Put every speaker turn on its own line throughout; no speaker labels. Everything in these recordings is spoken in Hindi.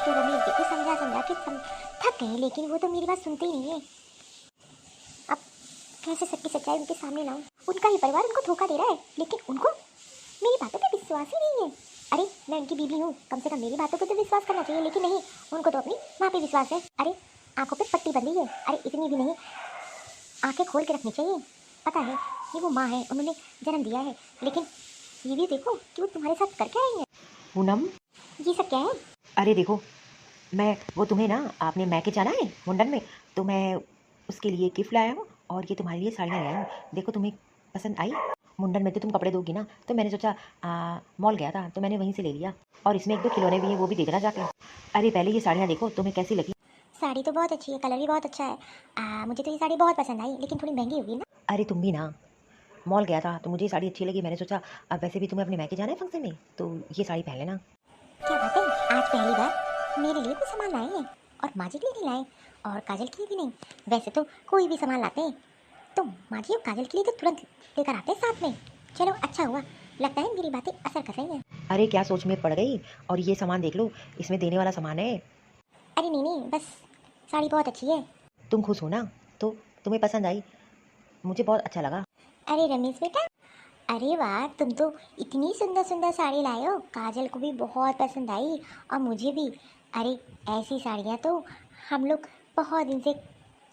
तो रमेश जी को समझा समझा के थक गए, लेकिन वो तो मेरी बात सुनते ही नहीं है। अब कैसे सबकी सच्चाई उनके सामने लाऊं? उनका ही परिवार उनको धोखा दे रहा है, लेकिन उनको मेरी बातों पे विश्वास ही नहीं है। अरे मैं उनकी बीवी हूँ, कम से कम मेरी बातों पे तो विश्वास करना चाहिए, लेकिन नहीं, उनको तो अपनी माँ पे विश्वास है। अरे आंखों पे पट्टी बंधी है, अरे इतनी भी नहीं, आंखें खोल के रखनी चाहिए। पता है ये वो माँ है, उन्होंने जन्म दिया है, लेकिन ये भी देखो कि वो तुम्हारे साथ कर क्या रही है।
पूनम,
ये सब क्या है?
अरे देखो, मैं वो तुम्हें ना आपने मैके जाना है मुंडन में, तो मैं उसके लिए गिफ्ट लाया हूँ और ये तुम्हारे लिए साड़ियाँ लाया हूँ। देखो तुम्हें पसंद आई? मुंडन में तो तुम कपड़े दोगी ना, तो मैंने सोचा मॉल गया था तो मैंने वहीं से ले लिया, और इसमें एक दो खिलौने भी हैं, वो भी देखना जाके। अरे पहले ये साड़ियाँ देखो तुम्हें कैसी लगी।
साड़ी तो बहुत अच्छी है, कलर भी बहुत अच्छा है। मुझे तो ये साड़ी बहुत पसंद आई, लेकिन थोड़ी महंगी होगी ना।
अरे तुम भी ना, मॉल गया था तो मुझे ये साड़ी अच्छी लगी, मैंने सोचा अब वैसे भी तुम्हें अपने मैके जाना है फंक्शन में, तो ये साड़ी पहन लेना।
क्या बात है, आज पहली बार मेरे लिए कुछ सामान लाए हैं, और माँ जी के लिए नहीं लाए, और काजल के लिए भी नहीं। वैसे तो कोई भी सामान लाते हैं तो माँ जी और काजल के लिए तो तुरंत लेकर आते हैं साथ में। चलो अच्छा हुआ, लगता है मेरी बातें असर कर रही हैं।
अरे क्या सोच में पड़ गई, और ये सामान देख लो, इसमें देने वाला सामान है।
अरे नहीं नहीं, बस साड़ी बहुत अच्छी है।
तुम खुश हो ना, तो तुम्हें पसंद आई, मुझे बहुत अच्छा लगा।
अरे रमेश बेटा, अरे वाह, तुम तो इतनी सुंदर सुंदर साड़ी लाए हो, काजल को भी बहुत पसंद आई और मुझे भी। अरे ऐसी साड़ियाँ तो हम लोग बहुत दिन से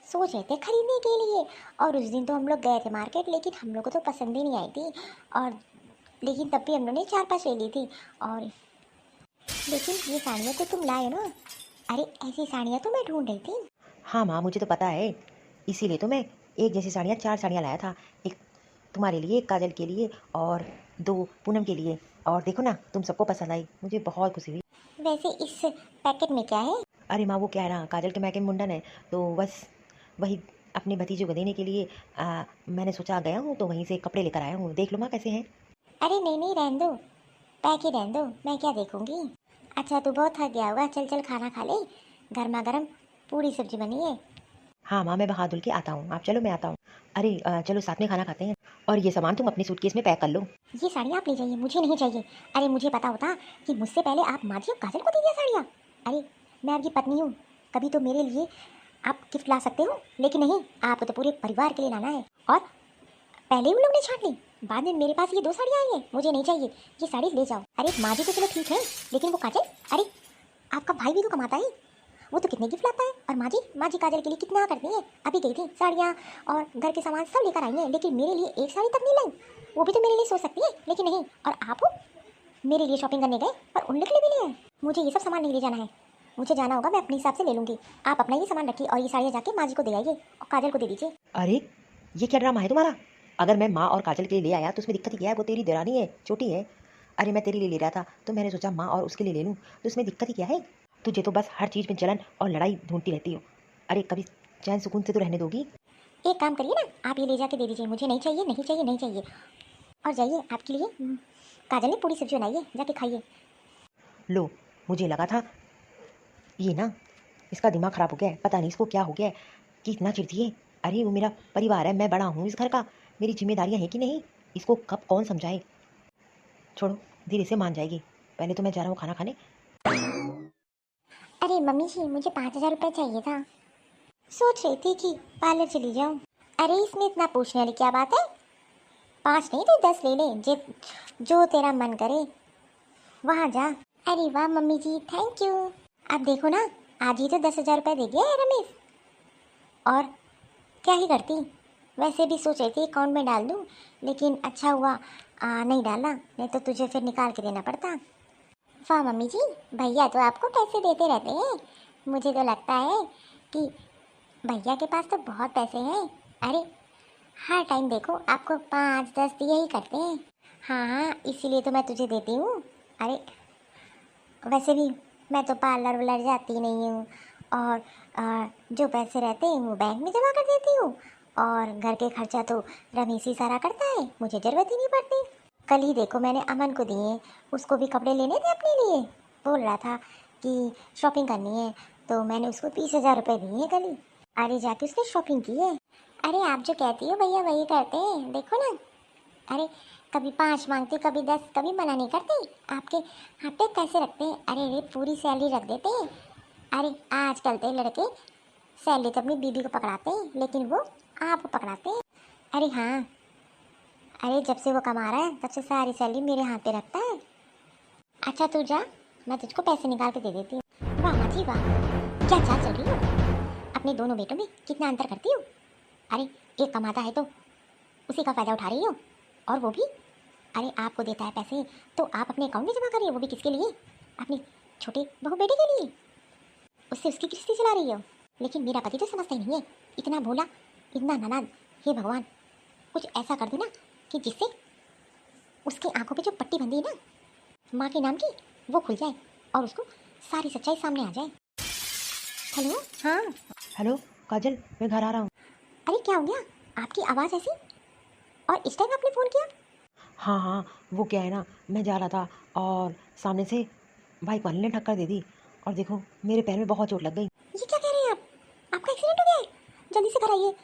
सोच रहे थे खरीदने के लिए, और उस दिन तो हम लोग गए थे मार्केट, लेकिन हम लोग को तो पसंद ही नहीं आई थी, और लेकिन तब भी हम लोग ने 4-5 ले ली थी। और लेकिन ये साड़ियाँ तो तुम लाए हो ना, अरे ऐसी साड़ियाँ तो मैं ढूंढ रही थी।
हाँ माँ, मुझे तो पता है, इसीलिए तो मैं एक जैसी साड़ियाँ 4 साड़ियाँ लाया था, एक तुम्हारे लिए, एक काजल के लिए, और 2 पूनम के लिए। और देखो ना तुम सबको पसंद आई, मुझे बहुत खुशी हुई।
वैसे इस पैकेट में क्या है?
अरे माँ, वो क्या है ना, काजल के मैके में मुंडन है, तो बस वही अपने भतीजे को देने के लिए मैंने सोचा गया हूँ तो वहीं से कपड़े लेकर आया हूँ, देख लो माँ कैसे हैं।
अरे नहीं नहीं, रहने दो, पैक ही रहने दो, मैं क्या देखूंगी। अच्छा तू बहुत थक गया होगा, चल चल खाना खा ले, गर्मा गर्म पूरी सब्जी बनी है।
हाँ माँ, मैं हाथ धुल के आता हूँ, आप चलो मैं आता हूँ। अरे चलो साथ में खाना खाते हैं, और ये सामान तुम अपनी सूटकेस में पैक कर लो।
ये साड़ियाँ आप ले जाइए, मुझे नहीं चाहिए। अरे मुझे पता होता कि मुझसे पहले आप माँ जी और काजल को दे दिया साड़ियाँ। अरे मैं आपकी पत्नी हूँ, कभी तो मेरे लिए आप गिफ्ट ला सकते हो, लेकिन नहीं, आपको तो पूरे परिवार के लिए लाना है। और पहले उन लोग ने छांट ली, बाद में मेरे पास ये 2 साड़ियाँ आई हैं, मुझे नहीं चाहिए, ये साड़ी ले जाओ। अरे माँ जी तो चलो ठीक है, लेकिन वो काजल, अरे आपका भाई भी तो कमाता है, वो तो कितने गिफ्ट लाता है। और माँ जी काजल के लिए कितना करती है, अभी गई थी साड़ियाँ और घर के सामान सब लेकर आई हैं, लेकिन मेरे लिए एक साड़ी तक नहीं लाई। वो भी तो मेरे लिए सोच सकती है, लेकिन नहीं। और आप मेरे लिए शॉपिंग करने गए और उन लोग के लिए भी ले आए। मुझे ये सब सामान नहीं ले जाना है, मुझे जाना होगा मैं अपने हिसाब से ले लूँगी। आप अपना ये सामान रखिए और ये साड़ियाँ जाके माँ जी को दे आइए और काजल को दे दीजिए।
अरे ये क्या ड्रामा है तुम्हारा? अगर मैं माँ और काजल के लिए ले आया तो उसमें दिक्कत ही क्या है, वो तेरी देरानी है, छोटी है। अरे मैं तेरे लिए ले रहा था तो मैंने सोचा माँ और उसके लिए ले लूँ, तो इसमें दिक्कत ही क्या है? तुझे तो बस हर चीज़ में जलन और लड़ाई ढूंढती रहती हो। अरे कभी चैन सुकून से तो रहने दोगी?
एक काम करिए ना, आप ये ले जाके दे दीजिए, मुझे नहीं चाहिए नहीं चाहिए नहीं चाहिए। और जाइए, आपके लिए काजल ने पूरी सब्जी बनाई है, जाके खाइए।
लो, मुझे लगा था ये ना, इसका दिमाग खराब हो गया है, पता नहीं इसको क्या हो गया है कि इतना चिढ़ती है। अरे वो मेरा परिवार है, मैं बड़ा हूँ इस घर का, मेरी जिम्मेदारियाँ हैं कि नहीं, इसको कब कौन समझाए। छोड़ो, धीरे से मान जाएगी, पहले तो मैं जा रहा हूँ खाना खाने।
अरे मम्मी जी, मुझे 5,000 रुपये चाहिए था, सोच रही थी कि पार्लर चली जाऊँ। अरे इसमें इतना पूछने वाली क्या बात है, 5 नहीं तो 10 ले ले, जो तेरा मन करे वहाँ जा। अरे वाह मम्मी जी, थैंक यू। अब देखो ना, आज ही तो 10,000 रुपये दे दिया है रमेश, और क्या ही करती। वैसे भी सोच रही थी अकाउंट में डाल दूँ, लेकिन अच्छा हुआ नहीं डाला, नहीं तो तुझे फिर निकाल के देना पड़ता। वाह मम्मी जी, भैया तो आपको पैसे देते रहते हैं, मुझे तो लगता है कि भैया के पास तो बहुत पैसे हैं। अरे हर टाइम देखो आपको 5-10 दिए ही करते हैं। हाँ हाँ, इसीलिए तो मैं तुझे देती हूँ। अरे वैसे भी मैं तो पार्लर वार्लर जाती नहीं हूँ, और जो पैसे रहते हैं वो बैंक में जमा कर देती हूँ, और घर के खर्चा तो रमेश ही सारा करता है, मुझे ज़रूरत ही नहीं पड़ती। कल ही देखो मैंने अमन को दिए, उसको भी कपड़े लेने थे अपने लिए, बोल रहा था कि शॉपिंग करनी है, तो मैंने उसको 20,000 रुपये दिए हैं कल ही। अरे जाके उसने शॉपिंग की है। अरे आप जो कहती हो भैया वही करते हैं, देखो ना। अरे कभी 5 मांगते, कभी 10, कभी मना नहीं करते। आपके हाथ पे कैसे रखते हैं? अरे रे, पूरी सैलरी रख देते हैं। अरे आजकल के लड़के सैलरी तो अपनी बीबी को पकड़ाते हैं, लेकिन वो आपको पकड़ाते हैं। अरे हाँ, अरे जब से वो कमा रहा है तब से सारी सैलरी मेरे हाथ पे रखता है। अच्छा तू जा, मैं तुझको पैसे निकाल के दे देती हूँ। वाह माँ जी वाह, क्या चाल चल रही हो? अपने दोनों बेटों में कितना अंतर करती हो। अरे एक कमाता है तो उसी का फ़ायदा उठा रही हो, और वो भी अरे आपको देता है पैसे तो आप अपने अकाउंट में जमा करिए, वो भी किसके लिए? अपने छोटे बहू बेटे के लिए। उससे उसकी किस्ती चला रही हो। लेकिन मेरा पति तो समझता ही नहीं है, इतना भोला, इतना नादान। हे भगवान, कुछ ऐसा कर दो ना कि जिससे उसकी आंखों पे जो पट्टी बंधी है ना माँ के नाम की, वो खुल जाए और उसको सारी सच्चाई सामने आ जाए। हेलो, हाँ।
हेलो काजल, मैं घर आ रहा हूँ।
अरे क्या हो गया? आपकी आवाज़ ऐसी, और इस टाइम आपने फ़ोन किया?
हाँ हाँ, वो क्या है ना, मैं जा रहा था और सामने से बाइक वाले ने टक्कर दे दी और देखो मेरे पैर में बहुत चोट लग गई।
ये क्या कह रहे हैं आप? आपका एक्सीडेंट हो गया है? जल्दी से घर आइए,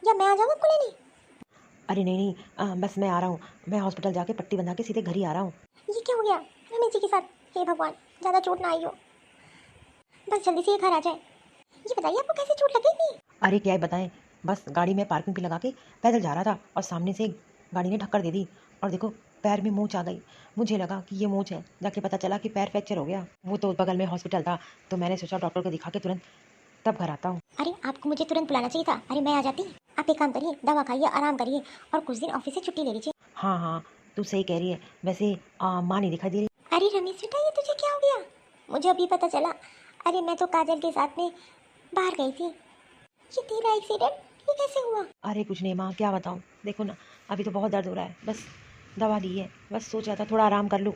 या मैं आ जाऊँ आपको लेने?
अरे नहीं नहीं, बस मैं आ रहा हूँ। मैं हॉस्पिटल जाके पट्टी बंधा के सीधे घर ही आ रहा हूँ।
ये क्या हो गया रमेश जी के साथ? हे भगवान, ज़्यादा चोट ना आई हो, बस जल्दी से ये घर आ जाए। ये बताइए आपको कैसे चोट लगी थी?
अरे क्या है बताएं, बस गाड़ी में पार्किंग पे लगा के पैदल जा रहा था और सामने से एक गाड़ी ने टक्कर दे दी और देखो पैर में मोच आ गई। मुझे लगा कि ये मोच है, जाके पता चला कि पैर फ्रैक्चर हो गया। वो तो बगल में हॉस्पिटल था तो मैंने सोचा डॉक्टर को दिखा के तुरंत तब घर आता हूँ।
अरे आपको मुझे तुरंत बुलाना चाहिए था। अरे मैं आ जाती। आप एक काम करिए, दवा खाइए, आराम करिए और कुछ दिन ऑफिस से छुट्टी ले लीजिए।
हाँ हाँ, तू सही कह रही है। वैसे माँ नहीं दिखाई दे रही।
अरे रमेश बेटा, ये तुझे क्या हो गया? मुझे अभी पता चला। अरे मैं तो काजल के साथ में बाहर गई थी। ये तेरा एक्सीडेंट ये कैसे हुआ?
अरे कुछ नहीं माँ, क्या बताऊँ, देखो ना अभी तो बहुत दर्द हो रहा है। बस दवा ली है, बस सोचा था थोड़ा आराम कर लूँ।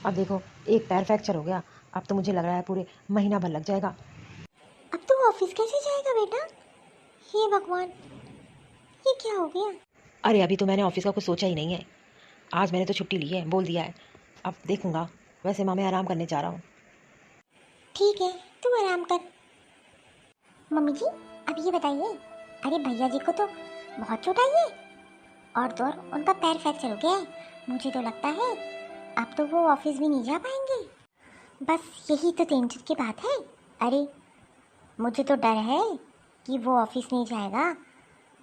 अब देखो एक पैर फ्रैक्चर हो गया, अब तो मुझे लग रहा है पूरे महीना भर लग जाएगा।
अब तू ऑफिस कैसे जाएगा बेटा? हे भगवान, ये क्या हो गया?
अरे अभी तो मैंने ऑफिस का कुछ सोचा ही नहीं है। आज मैंने तो छुट्टी ली है, बोल दिया है, अब देखूंगा। वैसे माँ मैं आराम करने जा रहा हूँ।
ठीक है, तू आराम कर। मम्मी जी, अब ये बताइए, अरे भैया जी को तो बहुत चोट आई है और तो और उनका पैर फ्रैक्चर हो गया है। मुझे तो लगता है अब तो वो ऑफिस भी नहीं जा पाएंगे। बस यही तो टेंशन की बात है। अरे मुझे तो डर है कि वो ऑफिस नहीं जाएगा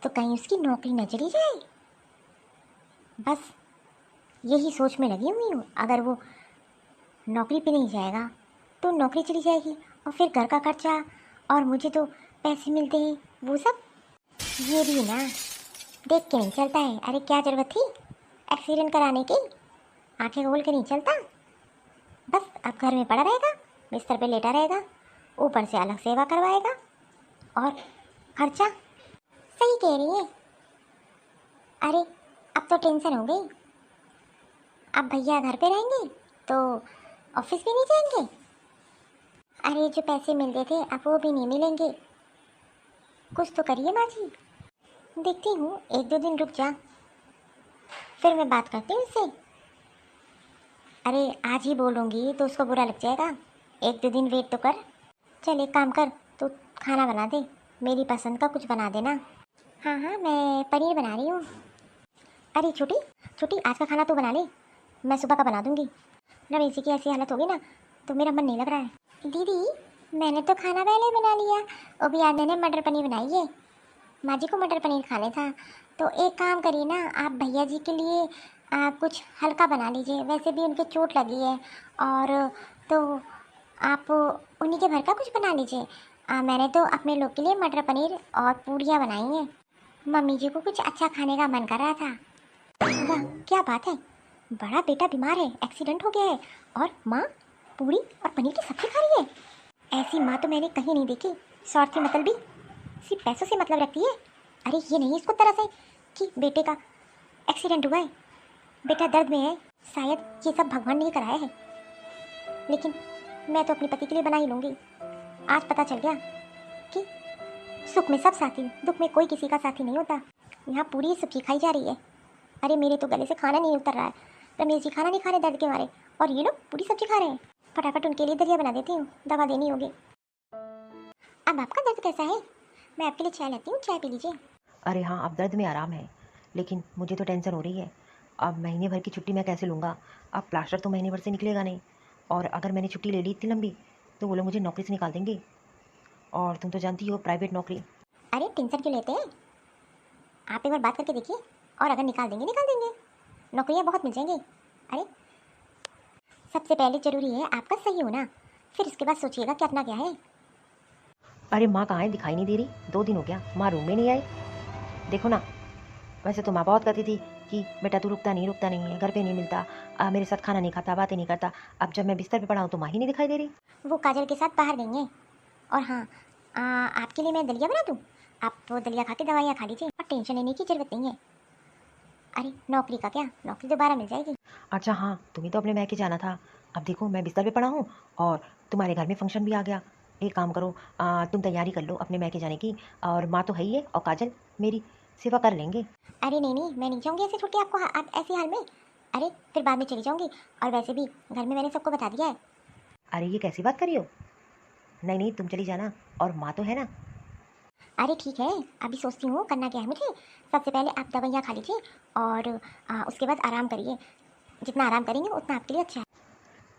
तो कहीं उसकी नौकरी न चली जाए। बस यही सोच में लगी हुई हूँ। अगर वो नौकरी पे नहीं जाएगा तो नौकरी चली जाएगी और फिर घर का खर्चा और मुझे तो पैसे मिलते हैं वो सब, ये भी ना देख के नहीं चलता है। अरे क्या ज़रूरत थी एक्सीडेंट कराने की? आंखें खोल के नहीं चलता। बस अब घर में पड़ा रहेगा, बिस्तर पे लेटा रहेगा, ऊपर से अलग सेवा करवाएगा और खर्चा। सही कह रही है। अरे अब तो टेंशन हो गई। अब भैया घर पे रहेंगे तो ऑफिस भी नहीं जाएंगे। अरे जो पैसे मिलते थे अब वो भी नहीं मिलेंगे। कुछ तो करिए माँ जी। देखती हूँ, 1-2 दिन रुक जा, फिर मैं बात करती हूँ उससे। अरे आज ही बोलूँगी तो उसको बुरा लग जाएगा। 1-2 दिन वेट तो कर। चल एक काम कर, तू खाना बना दे, मेरी पसंद का कुछ बना देना। हाँ हाँ, मैं पनीर बना रही हूँ। अरे छोटी छोटी, आज का खाना तू बना ले, मैं सुबह का बना दूँगी। रमेश जी की ऐसी हालत होगी ना तो मेरा मन नहीं लग रहा है। दीदी मैंने तो खाना पहले बना लिया, वो भी आज मैंने मटर पनीर बनाई है। माँ जी को मटर पनीर खाने था तो एक काम करिए ना, आप भैया जी के लिए कुछ हल्का बना लीजिए। वैसे भी उनके चोट लगी है और तो आप उन्हीं के भर का कुछ बना लीजिए। मैंने तो अपने लोग के लिए मटर पनीर और पूड़ियाँ बनाई हैं। मम्मी जी को कुछ अच्छा खाने का मन कर रहा था। वाह क्या बात है, बड़ा बेटा बीमार है, एक्सीडेंट हो गया है और माँ पूड़ी और पनीर की सब्जी खा रही है। ऐसी माँ तो मैंने कहीं नहीं देखी। स्वार्थी मतलब भी सिर्फ पैसों से मतलब रखती है। अरे ये नहीं इसको तरस है कि बेटे का एक्सीडेंट हुआ है, बेटा दर्द में है, शायद ये सब भगवान ने ही कराया है। लेकिन मैं तो अपने पति के लिए बना ही लूँगी। आज पता चल गया कि सुख में सब साथी, दुख में कोई किसी का साथी नहीं होता। यहाँ पूरी सब्जी खाई जा रही है। अरे मेरे तो गले से खाना नहीं उतर रहा है। रमेश जी खाना नहीं खा रहे दर्द के मारे और ये लोग पूरी सब्जी खा रहे हैं। फटाफट उनके लिए दलिया बना देती हूँ, दवा देनी होगी। अब आपका दर्द कैसा है? मैं आपके लिए चाय लाती हूँ, चाय पी लीजिए।
अरे हाँ, अब दर्द में आराम है, लेकिन मुझे तो टेंशन हो रही है। अब महीने भर की छुट्टी मैं कैसे लूँगा? अब प्लास्टर तो महीने भर से निकलेगा नहीं, और अगर मैंने छुट्टी ले ली इतनी लंबी तो वो लोग मुझे नौकरी से निकाल देंगे, और तुम तो जानती हो प्राइवेट नौकरी।
अरे टेंशन क्यों लेते हैं, आप एक बार बात करके देखिए, और अगर निकाल देंगे निकाल देंगे, नौकरियाँ बहुत मिल जाएंगी। अरे सबसे पहले ज़रूरी है आपका सही होना, फिर इसके बाद सोचिएगा कि अपना क्या है।
अरे माँ कहाँ है? दिखाई नहीं दे रही, 2 दिन हो गया माँ रूम में नहीं आई। देखो ना, वैसे तो माँ बहुत कहती थी कि बेटा तू रुकता नहीं है, घर पे नहीं मिलता, मेरे साथ खाना नहीं खाता, बातें नहीं करता। अब जब मैं बिस्तर पे पड़ा हूँ तो माँ ही नहीं दिखाई दे रही।
वो काजल के साथ बाहर गई हैं। और हाँ, आपके लिए मैं दलिया बना दूँ, आप वो दलिया खा के दवाइयाँ खा लीजिए, और टेंशन लेने की ज़रूरत नहीं है। अरे नौकरी का क्या, नौकरी दोबारा मिल जाएगी।
अच्छा हाँ, तुम्हें तो अपने मैके जाना था। अब देखो मैं बिस्तर पे पड़ा हूँ और तुम्हारे घर में फंक्शन भी आ गया। एक काम करो, तुम तैयारी कर लो अपने मैके जाने की, और माँ तो है ही है, और काजल मेरी सेवा कर लेंगे।
अरे नहीं नहीं, मैं नहीं जाऊँगी ऐसे छुट्टी आपको, आप ऐसे हाल में। अरे फिर बाद में चली जाऊँगी, और वैसे भी घर में मैंने सबको बता दिया है।
अरे ये कैसी बात करी हो? नहीं नहीं, तुम चली जाना, और माँ तो है ना।
अरे ठीक है, अभी सोचती हूँ करना क्या है मुझे। सबसे पहले आप दवाइयाँ खा लीजिए, और उसके बाद आराम करिए, जितना आराम करेंगे उतना आपके लिए अच्छा है।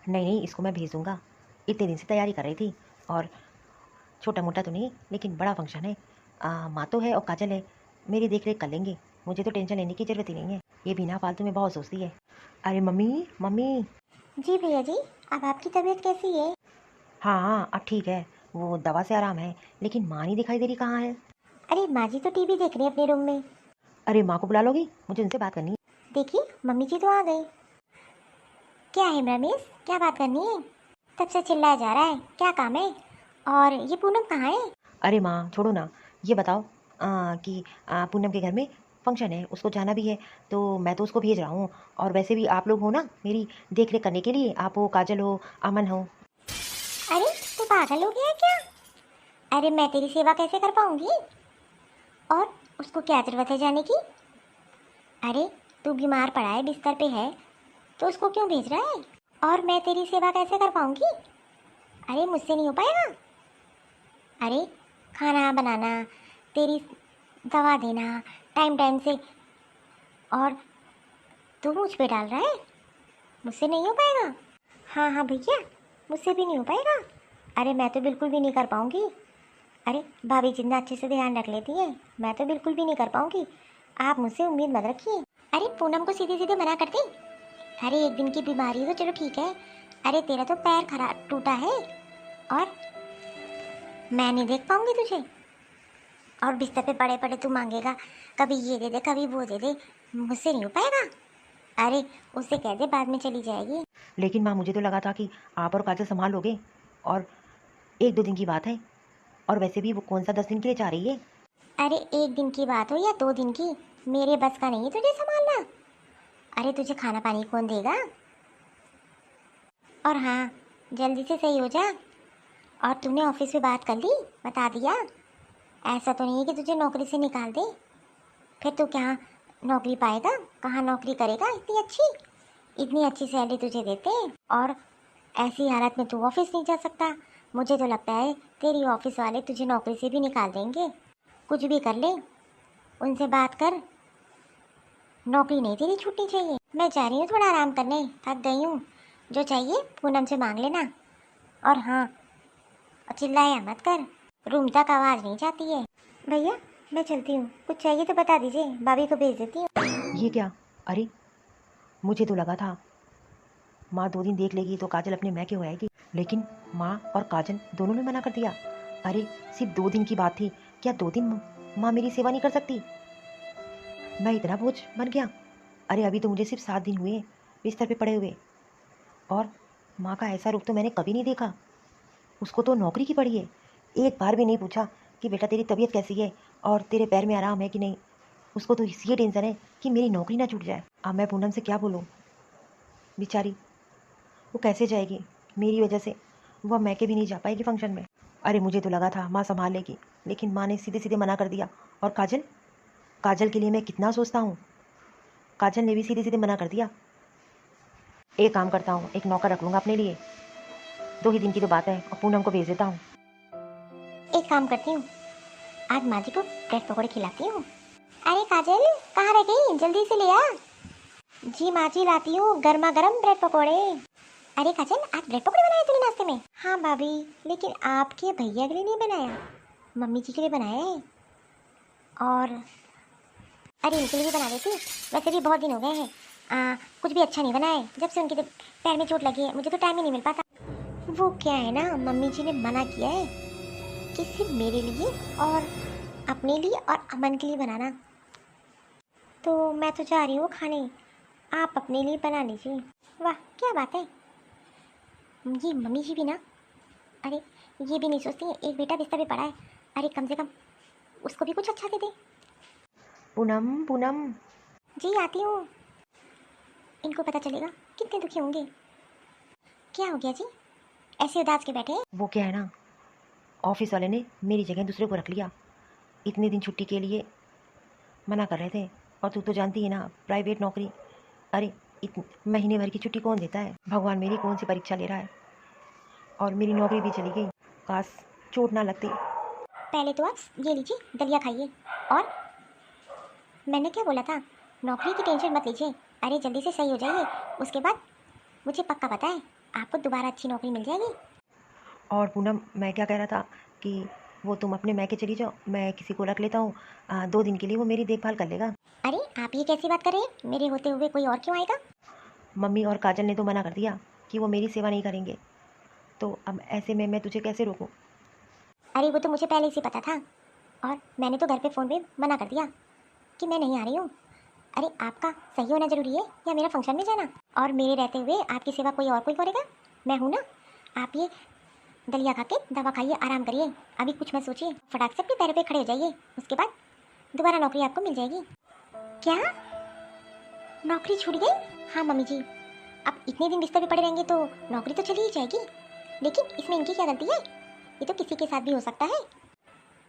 नहीं नहीं, इसको मैं भेज दूँगा, इतने दिन से तैयारी कर रही थी, और छोटा मोटा तो नहीं लेकिन बड़ा फंक्शन है। माँ तो है और काजल है, मेरी देख रेख कर लेंगे, मुझे तो टेंशन लेने की ज़रूरत ही नहीं है। ये बिना फालतू में बहुत सोचती है। अरे मम्मी मम्मी।
जी भैया जी, अब आपकी तबीयत कैसी है?
हाँ हाँ, अब ठीक है, वो दवा से आराम है, लेकिन माँ नहीं दिखाई दे रही, कहाँ है?
अरे माँ जी तो टीवी देख रही है अपने रूम में।
अरे माँ को बुला लोगी, मुझे उनसे बात करनी है।
देखिए मम्मी जी तो आ गई। क्या है रमेश, क्या बात करनी है? तब से चिल्लाया जा रहा है, क्या काम है? और ये पूनम कहाँ है?
अरे माँ छोड़ो ना, ये बताओ कि पूनम के घर में फंक्शन है, उसको जाना भी है, तो मैं तो उसको भेज रहा हूँ, और वैसे भी आप लोग हो ना मेरी देख रेख करने के लिए, आप हो, काजल हो, अमन हो।
अरे तू पागल हो गया है क्या? अरे मैं तेरी सेवा कैसे कर पाऊंगी, और उसको क्या जरूरत है जाने की? अरे तू बीमार पड़ा है, बिस्तर पे है, तो उसको क्यों भेज रहा है? और मैं तेरी सेवा कैसे कर पाऊंगी? अरे मुझसे नहीं हो पाएगा। अरे खाना बनाना, तेरी दवा देना टाइम टाइम से, और तू मुझ पे डाल रहा है, मुझसे नहीं हो पाएगा। हाँ हाँ भैया, मुझसे भी नहीं हो पाएगा। अरे मैं तो बिल्कुल भी नहीं कर पाऊंगी। अरे भाभी जितना अच्छे से ध्यान रख लेती है, मैं तो बिल्कुल भी नहीं कर पाऊंगी, आप मुझसे उम्मीद मत रखिए। अरे पूनम को सीधे सीधे मना कर दी। अरे एक दिन की बीमारी है तो चलो ठीक है, अरे तेरा तो पैर खराब टूटा है, और मैं नहीं देख पाऊंगी तुझे, और बिस्तर पे पड़े पड़े तू मांगेगा कभी ये दे दे कभी वो दे दे, मुझसे नहीं हो पाएगा। अरे उससे कह दे बाद में चली जाएगी।
लेकिन माँ मुझे तो लगा था कि आप और काजल संभाल लोगे, और 1-2 दिन की बात है, और वैसे भी वो कौन सा 10 दिन के लिए जा रही है?
अरे एक दिन की बात हो या 2 दिन की, मेरे बस का नहीं है तुझे संभालना। अरे तुझे खाना पानी कौन देगा? और हाँ, जल्दी से सही हो जा। और तूने ऑफिस में बात कर ली, बता दिया? ऐसा तो नहीं है कि तुझे नौकरी से निकाल दे, फिर तू क्या नौकरी पाएगा, कहाँ नौकरी करेगा इतनी अच्छी सैलरी तुझे देते हैं, और ऐसी हालत में तू ऑफिस नहीं जा सकता। मुझे तो लगता है तेरी ऑफिस वाले तुझे नौकरी से भी निकाल देंगे। कुछ भी कर ले, उनसे बात कर, नौकरी नहीं तेरी छुट्टी चाहिए। मैं जा रही हूँ थोड़ा आराम करने, थक गई हूँ, जो चाहिए पूनम से मांग लेना। और हाँ, चिल्लाया मत कर, रूम तक आवाज़ नहीं जाती है। भैया मैं चलती हूँ, कुछ चाहिए तो बता दीजिए, भाभी को भेज देती हूँ।
ये क्या? अरे मुझे तो लगा था माँ 2 दिन देख लेगी तो काजल अपने मैके हो आएगी, लेकिन माँ और काजल दोनों ने मना कर दिया। अरे सिर्फ 2 दिन की बात थी, क्या 2 दिन माँ मेरी सेवा नहीं कर सकती? मैं इतना बोझ बन गया? अरे अभी तो मुझे सिर्फ 7 दिन हुए बिस्तर पे पड़े हुए, और माँ का ऐसा रूप तो मैंने कभी नहीं देखा। उसको तो नौकरी की पड़ी है, एक बार भी नहीं पूछा कि बेटा तेरी तबीयत कैसी है और तेरे पैर में आराम है कि नहीं। उसको तो ये टेंशन है कि मेरी नौकरी ना छूट जाए। अब मैं पूनम से क्या बोलूँ? बेचारी वो कैसे जाएगी मेरी वजह से? वो मैके भी नहीं जा पाएगी फंक्शन में। अरे मुझे तो लगा था माँ संभाल लेगी, लेकिन माँ ने सीधे सीधे मना कर दिया। और काजल, काजल के लिए मैं कितना सोचता हूँ, काजल ने भी सीधे सीधे मना कर दिया। एक काम करता हूँ, एक नौकर रख लूँगा अपने लिए, 2 ही दिन की तो बात है, और पूनम को भेज देता हूँ।
एक काम करती हूँ, आज माँ जी को ब्रेड पकौड़े खिलाती हूँ। अरे काजल कहाँ रह गई, जल्दी से ले आ। जी माँ जी, लाती हूँ गर्मा गर्म ब्रेड पकौड़े। अरे काजल, आज ब्रेड पकौड़े बनाए तूने नाश्ते में? हाँ भाभी, लेकिन आपके भैया के लिए नहीं बनाया, मम्मी जी के लिए बनाया है। और अरे इनके लिए भी बना देती, वैसे भी बहुत दिन हो गए हैं कुछ भी अच्छा नहीं बनाए। जब से उनके पैर में चोट लगी है मुझे तो टाइम ही नहीं मिल पाता। वो क्या है ना, मम्मी जी ने मना किया है कि सिर्फ मेरे लिए और अपने लिए और अमन के लिए बनाना, तो मैं तो जा रही हूँ खाने, आप अपने लिए बना लीजिए। वाह क्या बात है, ये मम्मी जी भी ना, अरे ये भी नहीं सोचती हैं एक बेटा बिस्तर पे पड़ा है, अरे कम से कम उसको भी कुछ अच्छा दे दे।
पूनम पूनम।
जी आती हूँ। इनको पता चलेगा कितने दुखी होंगे। क्या हो गया जी, ऐसे उदास के बैठे हैं?
वो क्या है ना, ऑफिस वाले ने मेरी जगह दूसरे को रख लिया। इतने दिन छुट्टी के लिए मना कर रहे थे, और तू तो जानती है ना, प्राइवेट नौकरी। अरे महीने भर की छुट्टी कौन देता है? भगवान मेरी कौन सी परीक्षा ले रहा है, और मेरी नौकरी भी चली गई। काश चोट ना लगती।
पहले तो आप ये लीजिए दलिया खाइए, और मैंने क्या बोला था, नौकरी की टेंशन मत लीजिए, अरे जल्दी से सही हो जाइए, उसके बाद मुझे पक्का पता है आपको दोबारा अच्छी नौकरी मिल जाएगी।
और पूनम, मैं क्या कह रहा था कि वो तुम अपने मैके चली जाओ, मैं किसी को रख लेता हूँ 2 दिन के लिए, वो मेरी देखभाल कर लेगा।
अरे आप ये कैसी बात कर रहे हैं, मेरे होते हुए कोई और क्यों आएगा?
मम्मी और काजल ने तो मना कर दिया कि वो मेरी सेवा नहीं करेंगे, तो अब ऐसे में मैं तुझे कैसे रोकूं?
अरे वो तो मुझे पहले से पता था, और मैंने तो घर पे फ़ोन पे मना कर दिया कि मैं नहीं आ रही हूँ। अरे आपका सही होना ज़रूरी है या मेरा फंक्शन में जाना, और मेरे रहते हुए आपकी सेवा कोई करेगा? मैं हूँ ना। आप ये दलिया खा के दवा खाइए, आराम करिए, अभी कुछ मत सोचिए, फटाक से अपने पैरों पे खड़े हो जाइए, उसके बाद दोबारा नौकरी आपको मिल जाएगी। क्या नौकरी छूट गई? हाँ मम्मी जी, अब इतने दिन बिस्तर पे पड़े रहेंगे तो नौकरी तो चली ही जाएगी, लेकिन इसमें इनकी क्या गलती है? ये तो किसी के साथ भी हो सकता है।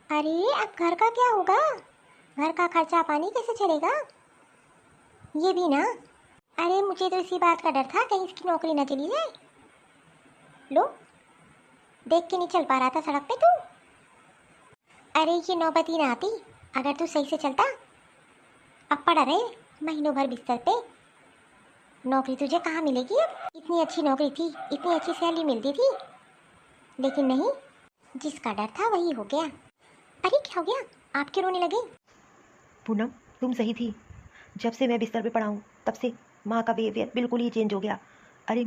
अरे अब घर का क्या होगा, घर का खर्चा पानी कैसे चलेगा, ये भी ना। अरे मुझे तो इसी बात का डर था कहीं इसकी नौकरी ना चली जाए। लो, देख के नहीं चल पा रहा था सड़क पे तू? अरे ये नौबत ही ना आती अगर तू सही से चलता। अब पड़ा रहे महीनों भर बिस्तर पे, नौकरी तुझे कहाँ मिलेगी अब? इतनी अच्छी नौकरी थी, इतनी अच्छी सैलरी मिलती थी, लेकिन नहीं, जिसका डर था वही हो गया। अरे क्या हो गया, आप क्यों रोने लगे?
पूनम, तुम सही थी। जब से मैं बिस्तर पे पड़ा हूँ तब से माँ का बिहेवियर बिल्कुल ही चेंज हो गया। अरे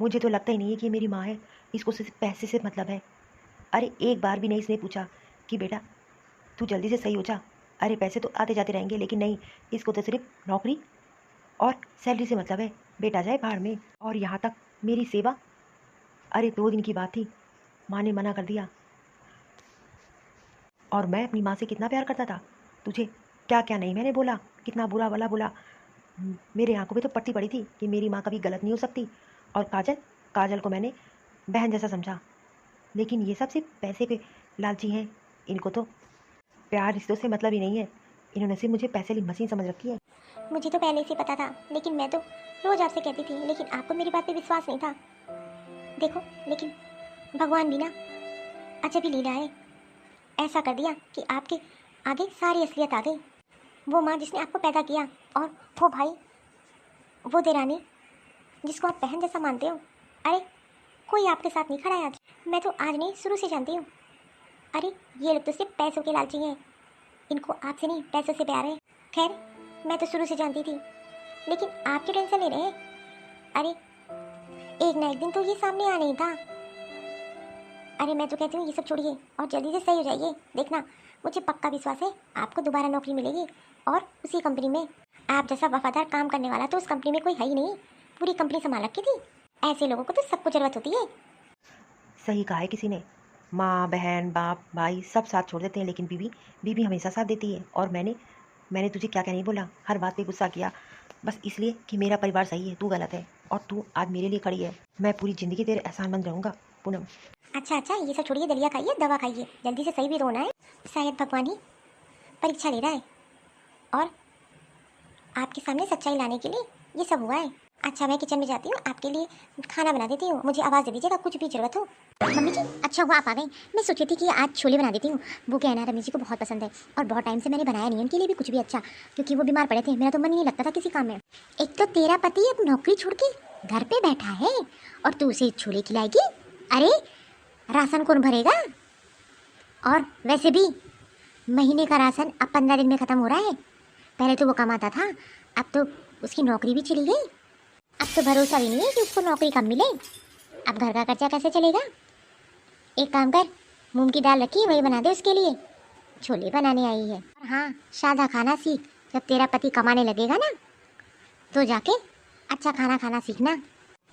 मुझे तो लगता ही नहीं है कि ये मेरी माँ है, इसको सिर्फ पैसे से मतलब है। अरे एक बार भी नहीं इसने पूछा कि बेटा तू जल्दी से सही हो जा, अरे पैसे तो आते जाते रहेंगे, लेकिन नहीं, इसको तो सिर्फ नौकरी और सैलरी से मतलब है। बेटा जाए भाड़ में। और यहाँ तक मेरी सेवा, अरे 2 दिन की बात थी, माँ ने मना कर दिया। और मैं अपनी माँ से कितना प्यार करता था, तुझे क्या क्या नहीं मैंने बोला, कितना बुरा वाला बोला। मेरे आंखों में तो पट्टी पड़ी थी कि मेरी माँ कभी गलत नहीं हो सकती। और काजल, काजल को मैंने बहन जैसा समझा, लेकिन ये सब सिर्फ पैसे के लालची हैं। इनको तो प्यार रिश्तों से मतलब ही नहीं है, इन्होंने सिर्फ मुझे पैसे की मशीन समझ रखी है।
मुझे तो पहले से पता था, लेकिन मैं तो रोज आपसे कहती थी, लेकिन आपको मेरी बात पे विश्वास नहीं था। देखो, लेकिन भगवान भी ना अजब ही लीला है, ऐसा कर दिया कि आपके आगे सारी असलियत आ गई। वो माँ जिसने आपको पैदा किया, और वो भाई, वो देरानी जिसको आप बहन जैसा मानते हो, अरे कोई आपके साथ नहीं खड़ा है आज। मैं तो आज नहीं, शुरू से जानती हूँ। अरे ये लोग तो सिर्फ पैसों के लालची हैं, इनको आपसे नहीं पैसों से प्यार है। खैर मैं तो शुरू से जानती थी, लेकिन आप क्यों टेंशन ले रहे हैं? अरे एक ना एक दिन तो ये सामने आ नहीं था। अरे मैं तो कहती हूँ ये सब छोड़िए और जल्दी से सही हो जाइए, देखना मुझे पक्का विश्वास है आपको दोबारा नौकरी मिलेगी, और उसी कंपनी में। आप जैसा वफादार काम करने वाला तो उस कंपनी में कोई है ही नहीं, पूरी कंपनी संभाल रखी थी। ऐसे लोगों को तो सबको जरूरत होती है।
सही कहा है किसी ने, माँ बहन बाप भाई सब साथ छोड़ देते हैं, लेकिन बीवी, बीवी हमेशा साथ देती है। और मैंने तुझे क्या क्या नहीं बोला, हर बात पे गुस्सा किया, बस इसलिए कि मेरा परिवार सही है, तू गलत है, और तू आज मेरे लिए खड़ी है। मैं पूरी ज़िंदगी तेरे एहसानमंद रहूँगा पूनम।
अच्छा ये सब छोड़िए, दलिया खाइए, दवा खाइए, जल्दी से सही भी होना है। शायद भगवान ही परीक्षा ले रहा है, और आपके सामने सच्चाई लाने के लिए ये सब हुआ है। अच्छा मैं किचन में जाती हूँ, आपके लिए खाना बना देती हूँ, मुझे आवाज़ दे दीजिएगा कुछ भी ज़रूरत हो। मम्मी जी अच्छा हुआ आप आ गई। मैं सोची थी कि आज छोले बना देती हूँ। वो क्या है ना, रमेश जी को बहुत पसंद है और बहुत टाइम से मैंने बनाया नहीं उनके लिए भी कुछ भी अच्छा, क्योंकि वो बीमार पड़े थे। मेरा तो मन ही नहीं लगता था किसी काम में। एक तो तेरा पति अब नौकरी छोड़ के घर पे बैठा है और तू उसे छोले खिलाएगी। अरे राशन कौन भरेगा? और वैसे भी महीने का राशन अब 15 दिन में ख़त्म हो रहा है। पहले तो वो कमाता था, अब तो उसकी नौकरी भी चली गई। अब तो भरोसा भी नहीं है कि उसको नौकरी कब मिले। अब घर का खर्चा कैसे चलेगा? एक काम कर, मूंग की दाल रखी है वही बना दे उसके लिए। छोले बनाने आई है। और हाँ, सादा खाना सीख। जब तेरा पति कमाने लगेगा ना तो जाके अच्छा खाना खाना सीखना।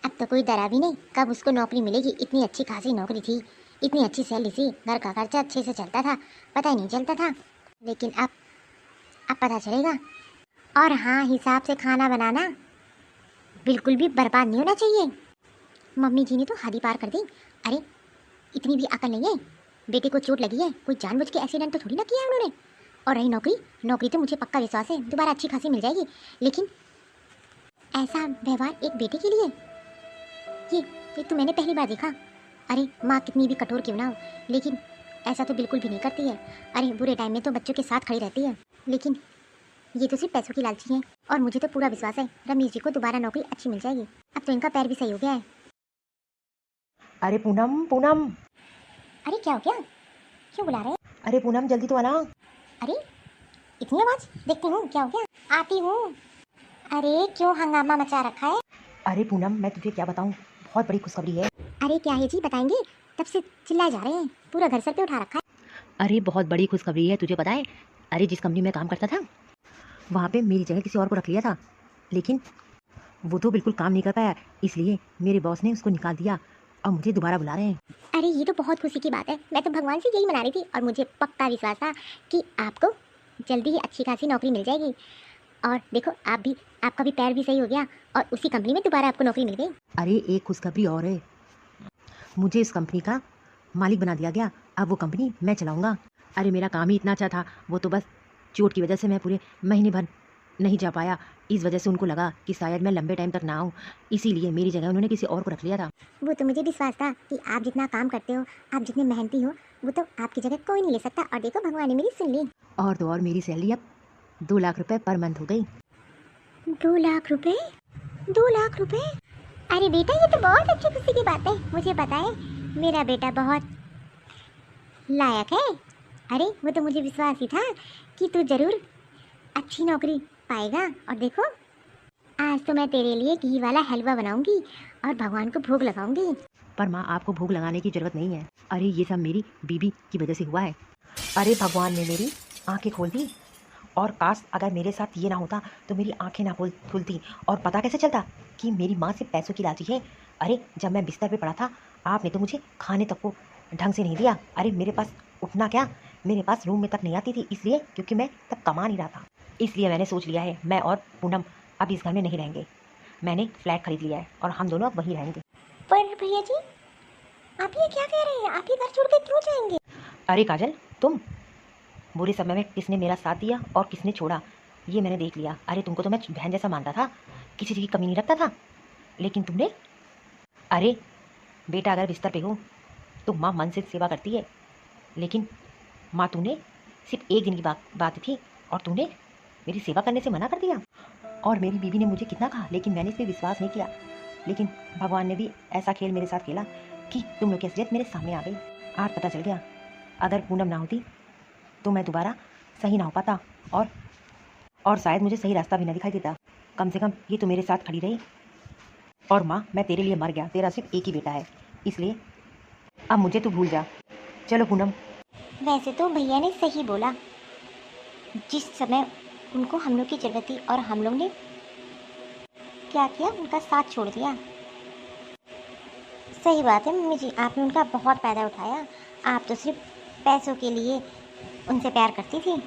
अब तो कोई डरा भी नहीं कब उसको नौकरी मिलेगी। इतनी अच्छी खासी नौकरी थी, इतनी अच्छी सैलरी थी, घर का खर्चा अच्छे से चलता था, पता ही नहीं चलता था। लेकिन अब पता चलेगा। और हाँ, हिसाब से खाना बनाना, बिल्कुल भी बर्बाद नहीं होना चाहिए। मम्मी जी ने तो हद ही पार कर दी। अरे इतनी भी अकल नहीं है। बेटे को चोट लगी है, कोई जानबूझ के एक्सीडेंट तो थोड़ी ना किया है उन्होंने। और रही नौकरी, नौकरी तो मुझे पक्का विश्वास है दोबारा अच्छी खासी मिल जाएगी। लेकिन ऐसा व्यवहार एक बेटे के लिए, ये तो मैंने पहली बार देखा। अरे माँ कितनी भी कठोर क्यों ना हो, लेकिन ऐसा तो बिल्कुल भी नहीं करती है। अरे बुरे टाइम में तो बच्चों के साथ खड़ी रहती है, लेकिन ये तो सिर्फ पैसों की लालची है। और मुझे तो पूरा विश्वास है रमेश जी को दोबारा नौकरी अच्छी मिल जाएगी। अब तो इनका पैर भी सही हो गया है।
अरे पूनम पूनम,
अरे क्या हो गया? क्यों बुला रहे हैं?
अरे पूनम जल्दी तो आना।
अरे इतनी आवाज, देखती हूँ क्या हो गया, आती हूँ। अरे क्यों हंगामा मचा रखा है?
अरे पूनम मैं तुझे क्या बताऊँ, बहुत बड़ी खुशखबरी है।
अरे क्या है जी, बताएंगे? तब से चिल्लाए जा रहे हैं, पूरा घर सर पे उठा रखा है।
अरे बहुत बड़ी खुशखबरी है, तुझे पता है? अरे जिस कंपनी में काम करता था वहाँ पे मेरी जगह किसी और को रख लिया था, लेकिन वो तो बिल्कुल काम नहीं कर पाया, इसलिए मेरे बॉस ने उसको निकाल दिया और मुझे दोबारा बुला रहे हैं।
अरे ये तो बहुत खुशी की बात है। मैं तो भगवान से यही मना रही थी और मुझे पक्का विश्वास था कि आपको जल्दी ही अच्छी खासी नौकरी मिल जाएगी। और देखो आपका भी पैर भी सही हो गया और उसी कंपनी में दोबारा आपको नौकरी मिल गई।
अरे एक खुशखबरी और है, मुझे इस कंपनी का मालिक बना दिया गया। अब वो कंपनी मैं चलाऊंगा। अरे मेरा काम ही इतना अच्छा था, वो तो बस चोट की वजह से मैं पूरे महीने भर नहीं जा पाया। इस वजह से उनको लगा कि शायद मैं लंबे टाइम तक ना आऊँ, इसीलिए मेरी जगह उन्होंने किसी और को रख लिया था।
वो तो मुझे विश्वास था कि आप जितना काम करते हो, आप जितने मेहनती हो, वो तो आपकी जगह कोई नहीं ले सकता। और देखो भगवान ने मेरी सुन ली।
और तो और मेरी सैलरी अब 2 लाख रुपए पर मंथ हो गई।
2 लाख रुपए? 2 लाख रुपए? अरे बेटा ये तो बहुत अच्छी खुशी की बात है। मुझे पता है मेरा बेटा बहुत लायक है। अरे वो तो मुझे विश्वास ही था कि तू जरूर अच्छी नौकरी पाएगा। और देखो आज तो मैं तेरे लिए घी वाला हलवा बनाऊंगी और भगवान को भोग लगाऊंगी।
पर माँ आपको भोग लगाने की जरूरत नहीं है। अरे ये सब मेरी बीबी की वजह से हुआ है। अरे भगवान ने मेरी आंखें खोल दी, और काश अगर मेरे साथ ये ना होता तो मेरी आंखें ना खुलती और पता कैसे चलता कि मेरी माँ सिर्फ पैसों की लालची है। अरे जब मैं बिस्तर पे पड़ा था आपने तो मुझे खाने तक को ढंग से नहीं दिया। अरे मेरे पास उठना क्या, मेरे पास रूम में तक नहीं आती थी, इसलिए क्योंकि मैं तब कमा नहीं रहा था। इसलिए मैंने सोच लिया है मैं और पूनम अब इस घर में नहीं रहेंगे। मैंने फ्लैट खरीद लिया है और हम दोनों अब वहीं रहेंगे।
पर भैया जी आप ये क्या कह रहे हैं? आप ये घर छोड़ के क्यों जाएंगे?
अरे काजल, तुम बुरे समय में किसने मेरा साथ दिया और किसने छोड़ा ये मैंने देख लिया। अरे तुमको तो मैं बहन जैसा मानता था, किसी चीज़ की कमी नहीं रखता था, लेकिन तुमने। अरे बेटा अगर बिस्तर पे हो तो माँ मन से सेवा करती है, लेकिन माँ तूने सिर्फ एक दिन की बात थी और तूने मेरी सेवा करने से मना कर दिया। और मेरी बीवी ने मुझे कितना कहा लेकिन मैंने इस पर विश्वास नहीं किया। लेकिन भगवान ने भी ऐसा खेल मेरे साथ खेला कि तुम लोग की असलियत मेरे सामने आ गई। आज पता चल गया, अगर पूनम ना होती तो मैं दोबारा सही ना हो पाता और शायद मुझे सही रास्ता भी ना दिखाई देता। कम से कम ये तो मेरे साथ खड़ी रही। और माँ मैं तेरे लिए मर गया, तेरा सिर्फ एक ही बेटा है, इसलिए अब मुझे तू भूल जा। चलो पूनम।
वैसे तो भैया ने सही बोला, जिस समय उनको हम लोग की जरूरत थी और हम लोग ने क्या किया, उनका साथ छोड़ दिया। सही बात है मम्मी जी, आपने उनका बहुत फ़ायदा उठाया। आप तो सिर्फ पैसों के लिए उनसे प्यार करती थी।